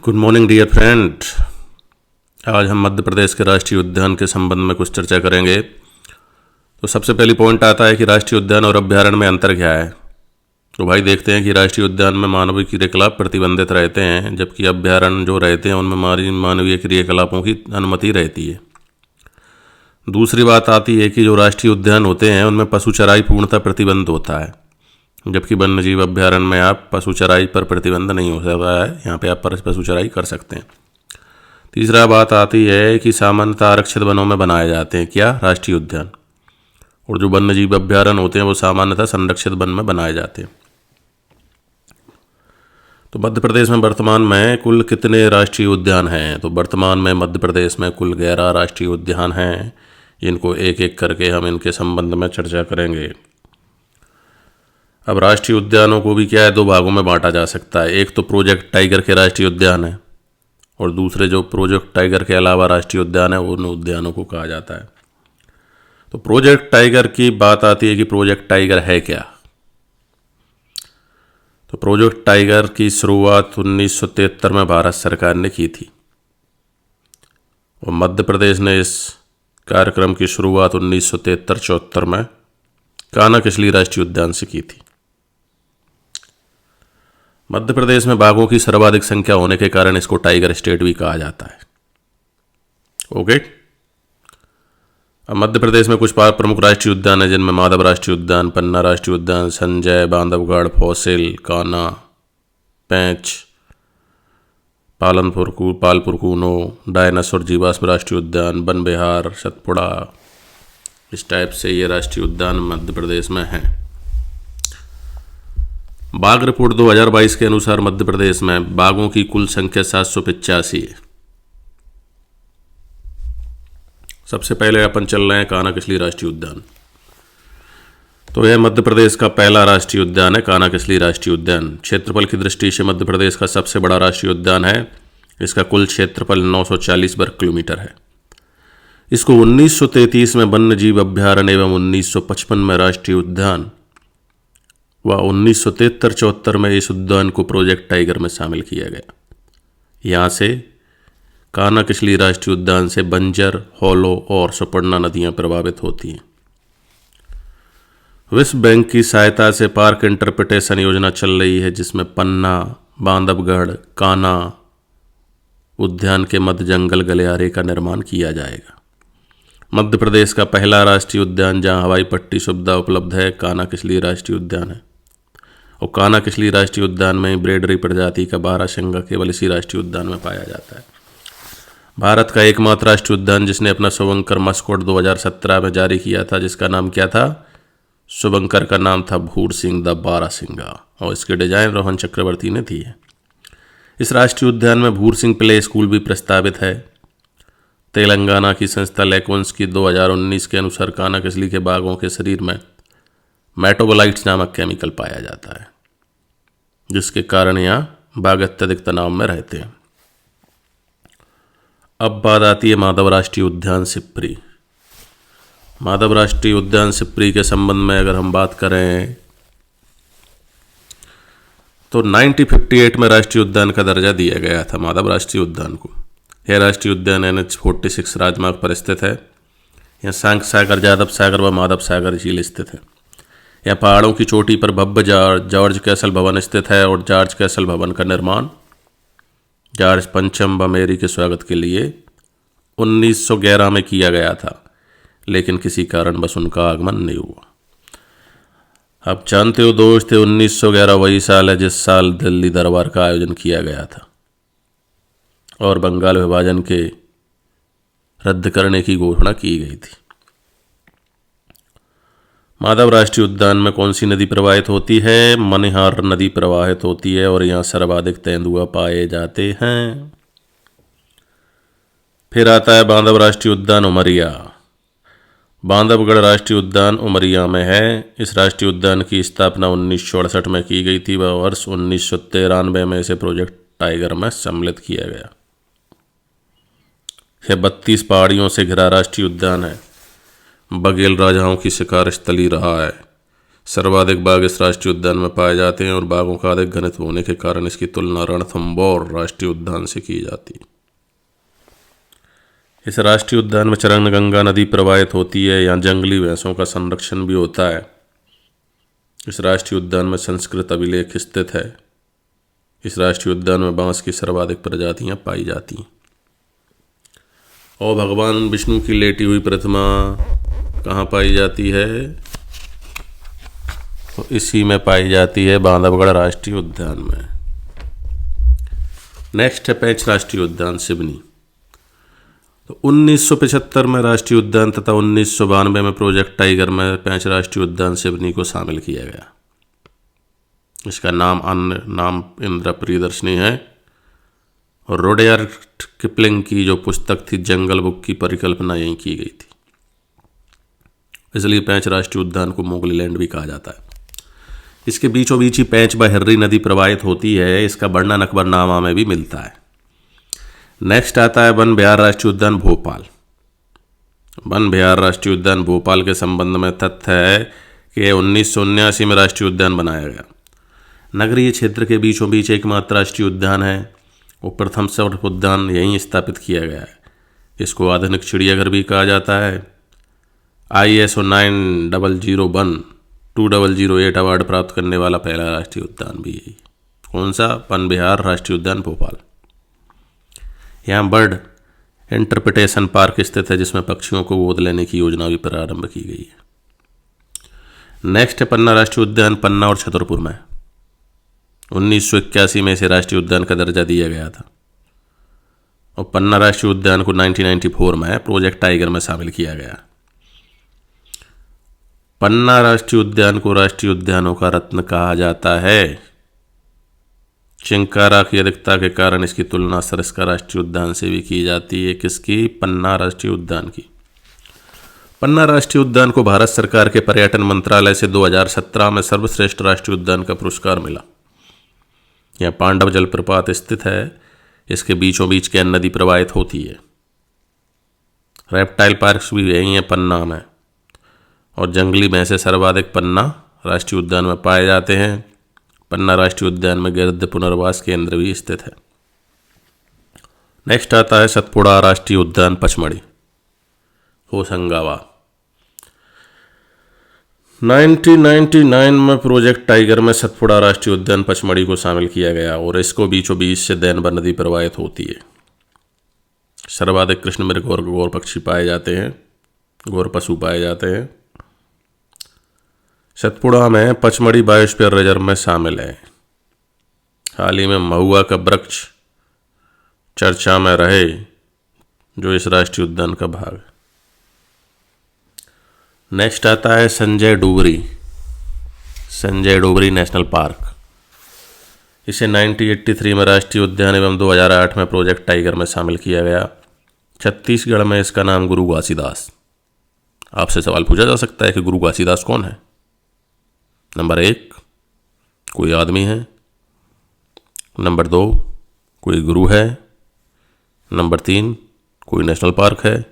Good morning dear friend. आज हम मध्य प्रदेश के राष्ट्रीय उद्यान के संबंध में कुछ चर्चा करेंगे। तो सबसे पहली पॉइंट आता है कि राष्ट्रीय उद्यान और अभ्यारण्य में अंतर क्या है। तो भाई देखते हैं कि राष्ट्रीय उद्यान में मानवीय क्रियाकलाप प्रतिबंधित रहते हैं, जबकि अभ्यारण्य जो रहते हैं उनमें मानवीय क्रियाकलापों की अनुमति रहती है। दूसरी बात आती है कि जो राष्ट्रीय उद्यान होते हैं उनमें पशु चराई पूर्णतः प्रतिबंध होता है, जबकि वन्य जीव अभ्यारण्य में आप पशु चराई पर प्रतिबंध नहीं हो सकता है। यहाँ पे आप पशु चराई कर सकते हैं। तीसरा बात आती है कि सामान्यतः आरक्षित वनों में बनाए जाते हैं क्या राष्ट्रीय उद्यान, और जो वन्य जीव अभ्यारण्य होते हैं वो सामान्यतः संरक्षित वन में बनाए जाते हैं। तो मध्य प्रदेश में वर्तमान में कुल कितने राष्ट्रीय उद्यान हैं? तो वर्तमान में मध्य प्रदेश में कुल 11 राष्ट्रीय उद्यान हैं। इनको एक एक करके हम इनके संबंध में चर्चा करेंगे। अब राष्ट्रीय उद्यानों को भी क्या है, 2 भागों में बांटा जा सकता है। एक तो प्रोजेक्ट टाइगर के राष्ट्रीय उद्यान है, और दूसरे जो प्रोजेक्ट टाइगर के अलावा राष्ट्रीय उद्यान है उन उद्यानों को कहा जाता है। तो प्रोजेक्ट टाइगर की बात आती है कि प्रोजेक्ट टाइगर है क्या। तो प्रोजेक्ट टाइगर की शुरुआत 1973 में भारत सरकार ने की थी, और मध्य प्रदेश ने इस कार्यक्रम की शुरुआत 1973-74 में कान्हा-किसली राष्ट्रीय उद्यान से की थी। मध्य प्रदेश में बाघों की सर्वाधिक संख्या होने के कारण इसको टाइगर स्टेट भी कहा जाता है। ओके। अब मध्य प्रदेश में कुछ प्रमुख राष्ट्रीय उद्यान हैं, जिनमें माधव राष्ट्रीय उद्यान, पन्ना राष्ट्रीय उद्यान, संजय, बांधवगढ़, फॉसिल, कान्हा, पेंच, पालपुर कूनो, डायनासोर जीवाश्म राष्ट्रीय उद्यान, वन विहार, सतपुड़ा, इस टाइप से ये राष्ट्रीय उद्यान मध्य प्रदेश में हैं। बाघ रिपोर्ट 2022 के अनुसार मध्य प्रदेश में बाघों की कुल संख्या 785 है। सबसे पहले अपन चल रहे हैं कान्हा-किसली राष्ट्रीय उद्यान। तो यह मध्य प्रदेश का पहला राष्ट्रीय उद्यान है, कान्हा-किसली राष्ट्रीय उद्यान। क्षेत्रफल की दृष्टि से मध्य प्रदेश का सबसे बड़ा राष्ट्रीय उद्यान है। इसका कुल क्षेत्रफल 940 वर्ग किलोमीटर है। इसको 1933 में वन्य जीव अभ्यारण्य एवं 1955 में राष्ट्रीय उद्यान व 1973-74 में इस उद्यान को प्रोजेक्ट टाइगर में शामिल किया गया। यहाँ से कान्हा-किसली राष्ट्रीय उद्यान से बंजर, होलो और सुपर्णा नदियाँ प्रभावित होती हैं। विश्व बैंक की सहायता से पार्क इंटरप्रिटेशन योजना चल रही है, जिसमें पन्ना, बांधवगढ़, कान्हा उद्यान के मध्य जंगल गलियारे का निर्माण किया जाएगा। मध्य प्रदेश का पहला राष्ट्रीय उद्यान जहां हवाई पट्टी सुविधा उपलब्ध है कान्हा-किसली राष्ट्रीय उद्यान है, और कान्हा-किसली राष्ट्रीय उद्यान में ब्रेडरी प्रजाति का बारहसिंगा केवल इसी राष्ट्रीय उद्यान में पाया जाता है। भारत का एकमात्र राष्ट्रीय उद्यान जिसने अपना शुभंकर मस्कोट 2017 में जारी किया था, जिसका नाम क्या था? शुभंकर का नाम था भूरसिंह द बारहसिंगा, और इसके डिजाइन रोहन चक्रवर्ती ने दी है। इस राष्ट्रीय उद्यान में भूरसिंह प्ले स्कूल भी प्रस्तावित है। तेलंगाना की संस्था लेकोन्स की 2019 के अनुसार कान्हा-किसली के बाघों के शरीर में मेटाबोलाइट्स नामक केमिकल पाया जाता है, जिसके कारण यहाँ बाघ अत्यधिक तनाव में रहते हैं। अब बात आती है माधव राष्ट्रीय उद्यान सिप्री। माधव राष्ट्रीय उद्यान सिप्री के संबंध में अगर हम बात करें तो 1958 में राष्ट्रीय उद्यान का दर्जा दिया गया था माधव राष्ट्रीय उद्यान को। यह राष्ट्रीय उद्यान NH-46 राजमार्ग पर स्थित है। यहाँ शंख सागर, जादव सागर व माधव सागर झील स्थित है। यहाँ पहाड़ों की चोटी पर भव्य जॉर्ज कैसल भवन स्थित है, और जॉर्ज कैसल भवन का निर्माण जॉर्ज पंचम व मेरी के स्वागत के लिए 1911 में किया गया था, लेकिन किसी कारणवश उनका आगमन नहीं हुआ। आप जानते हो दोस्त, 1911 वही साल है जिस साल दिल्ली दरबार का आयोजन किया गया था और बंगाल विभाजन के रद्द करने की घोषणा की गई थी। माधव राष्ट्रीय उद्यान में कौन सी नदी प्रवाहित होती है? मनिहार नदी प्रवाहित होती है, और यहाँ सर्वाधिक तेंदुआ पाए जाते हैं। फिर आता है बांधव राष्ट्रीय उद्यान उमरिया। बांधवगढ़ राष्ट्रीय उद्यान उमरिया में है। इस राष्ट्रीय उद्यान की स्थापना 1968 में की गई थी, वह वर्ष 1993 में इसे प्रोजेक्ट टाइगर में सम्मिलित किया गया। यह 32 पहाड़ियों से घिरा राष्ट्रीय उद्यान है। बघेल राजाओं की शिकार स्थली रहा है। सर्वाधिक बाघ इस राष्ट्रीय उद्यान में पाए जाते हैं और बाघों का अधिक घनत्व होने के कारण इसकी तुलना रणथंभौर राष्ट्रीय उद्यान से की जाती है। इस राष्ट्रीय उद्यान में चरणगंगा नदी प्रवाहित होती है। यहाँ जंगली भैंसों का संरक्षण भी होता है। इस राष्ट्रीय उद्यान में संस्कृत अभिलेख स्थित है। इस राष्ट्रीय उद्यान में बांस की सर्वाधिक प्रजातियां पाई जाती हैं। और भगवान विष्णु की लेटी हुई प्रतिमा कहाँ पाई जाती है? तो इसी में पाई जाती है, बांधवगढ़ राष्ट्रीय उद्यान में। नेक्स्ट है पेंच राष्ट्रीय उद्यान सिवनी। तो 1975 में राष्ट्रीय उद्यान तथा 1992 में प्रोजेक्ट टाइगर में पेंच राष्ट्रीय उद्यान सिवनी को शामिल किया गया। इसका नाम इंदिरा प्रियदर्शनी है और रुडयार्ड किपलिंग की जो पुस्तक थी जंगल बुक की परिकल्पना यहीं की गई थी। इसलिए पेंच राष्ट्रीय उद्यान को मोगली लैंड भी कहा जाता है। इसके बीचों बीच ही पेंच बहिर्री नदी प्रवाहित होती है। इसका वर्णन अकबरनामा में भी मिलता है। नेक्स्ट आता है वन विहार राष्ट्रीय उद्यान भोपाल। वन विहार राष्ट्रीय उद्यान भोपाल के संबंध में तथ्य है कि 1979 में राष्ट्रीय उद्यान बनाया गया। नगरीय क्षेत्र के बीचों बीच एकमात्र राष्ट्रीय उद्यान है और प्रथम सर्प उद्यान यहीं स्थापित किया गया है। इसको आधुनिक चिड़ियाघर भी कहा जाता है। ISO 9001-2008 अवार्ड प्राप्त करने वाला पहला राष्ट्रीय उद्यान भी यही। कौन सा? वन विहार राष्ट्रीय उद्यान भोपाल। यहाँ बर्ड इंटरप्रिटेशन पार्क स्थित है जिसमें पक्षियों को गोद लेने की योजना भी प्रारंभ की गई है। नेक्स्ट है पन्ना राष्ट्रीय उद्यान, पन्ना और छतरपुर में। 1981 में इसे राष्ट्रीय उद्यान का दर्जा दिया गया था और पन्ना राष्ट्रीय उद्यान को 1994 में प्रोजेक्ट टाइगर में शामिल किया गया। पन्ना राष्ट्रीय उद्यान को राष्ट्रीय उद्यानों का रत्न कहा जाता है। चिंकारा की अधिकता के कारण इसकी तुलना सरिस्का राष्ट्रीय उद्यान से भी की जाती है। किसकी? पन्ना राष्ट्रीय उद्यान की। पन्ना राष्ट्रीय उद्यान को भारत सरकार के पर्यटन मंत्रालय से 2017 में सर्वश्रेष्ठ राष्ट्रीय उद्यान का पुरस्कार मिला। यहाँ पांडव जलप्रपात स्थित है। इसके बीचों बीच कैन नदी प्रवाहित होती है। रेप्टाइल पार्क्स भी यही हैं पन्ना में और जंगली भैंसे सर्वाधिक पन्ना राष्ट्रीय उद्यान में पाए जाते हैं। पन्ना राष्ट्रीय उद्यान में गिरध पुनर्वास केंद्र भी स्थित है। नेक्स्ट आता है सतपुड़ा राष्ट्रीय उद्यान पचमढ़ी, होशंगाबाद। 1999 में प्रोजेक्ट टाइगर में सतपुड़ा राष्ट्रीय उद्यान पचमढ़ी को शामिल किया गया और इसको बीचों बीच से देनबर नदी प्रवाहित होती है। सर्वाधिक कृष्ण मृग और गौर पक्षी पाए जाते हैं, गौर पशु पाए जाते हैं। सतपुड़ा में पचमढ़ी बायोस्फीयर रिजर्व में शामिल है। हाल ही में महुआ का वृक्ष चर्चा में रहे जो इस राष्ट्रीय उद्यान का भाग है। नेक्स्ट आता है संजय डोगरी नेशनल पार्क। इसे 1983 में राष्ट्रीय उद्यान एवं 2008 में प्रोजेक्ट टाइगर में शामिल किया गया। छत्तीसगढ़ में इसका नाम गुरु घासीदास। आपसे सवाल पूछा जा सकता है कि गुरु घासीदास कौन है? नंबर 1, कोई आदमी है। नंबर 2, कोई गुरु है। नंबर 3, कोई नेशनल पार्क है।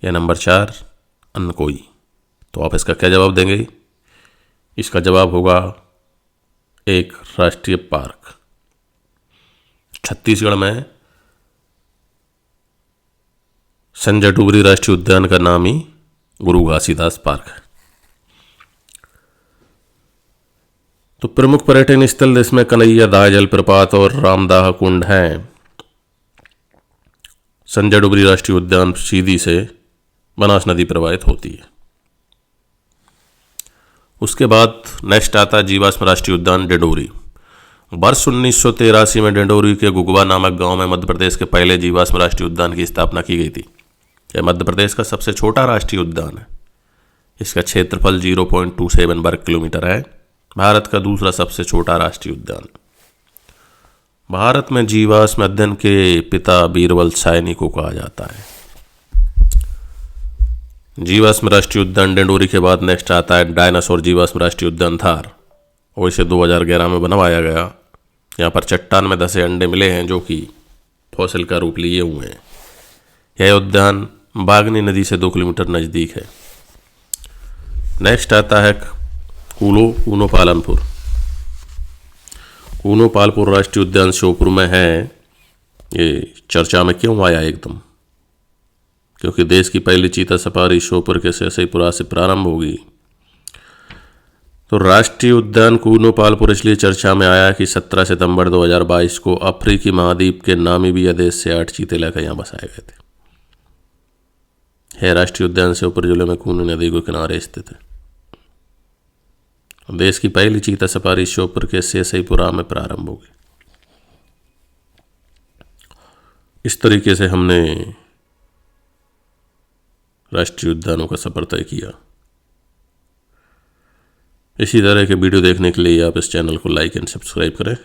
या नंबर 4, अन्य कोई। तो आप इसका क्या जवाब देंगे? इसका जवाब होगा एक राष्ट्रीय पार्क। छत्तीसगढ़ में संजय डोगरी राष्ट्रीय उद्यान का नाम ही गुरु घासीदास पार्क है। तो प्रमुख पर्यटन स्थल इसमें कन्हैया दाह जलप्रपात और रामदाह कुंड हैं। संजय डोगरी राष्ट्रीय उद्यान सीधी से बनास नदी प्रवाहित होती है। उसके बाद नेक्स्ट आता है जीवाश्म राष्ट्रीय उद्यान डिंडोरी। वर्ष 1983 में डिंडोरी के गुगवा नामक गांव में मध्य प्रदेश के पहले जीवाश्म राष्ट्रीय उद्यान की स्थापना की गई थी। यह मध्य प्रदेश का सबसे छोटा राष्ट्रीय उद्यान है। इसका क्षेत्रफल 0.27 वर्ग किलोमीटर है। भारत का दूसरा सबसे छोटा राष्ट्रीय उद्यान। भारत में जीवाश्म अध्ययन के पिता बीरबल सायनी को कहा जाता है। जीवाश्म राष्ट्रीय उद्यान डिंडोरी के बाद नेक्स्ट आता है डायनासोर जीवाश्म राष्ट्रीय उद्यान धार और इसे 2011 में बनवाया गया। यहाँ पर चट्टान में धसे अंडे मिले हैं जो कि फॉसिल का रूप लिए हुए हैं। यह उद्यान बागनी नदी से 2 किलोमीटर नज़दीक है। नेक्स्ट आता है कूनो पालनपुर। कूनो पालपुर राष्ट्रीय उद्यान श्योपुर में है। ये चर्चा में क्यों आया एकदम? क्योंकि देश की पहली चीता सफारी श्योपुर के सैसईपुरा से प्रारंभ होगी। तो राष्ट्रीय उद्यान कूनो पालपुर इसलिए चर्चा में आया कि 17 सितंबर 2022 को अफ्रीकी महाद्वीप के नामीबिया देश से 8 चीते लेकर यहाँ बसाए गए थे। है राष्ट्रीय उद्यान श्योपुर जिले में कूनो नदी के किनारे स्थित है। देश की पहली चीता सफारी श्योपुर के सैसईपुरा में प्रारंभ होगी। इस तरीके से हमने राष्ट्रीय उद्यानों का सफर तय किया। इसी तरह के वीडियो देखने के लिए आप इस चैनल को लाइक एंड सब्सक्राइब करें।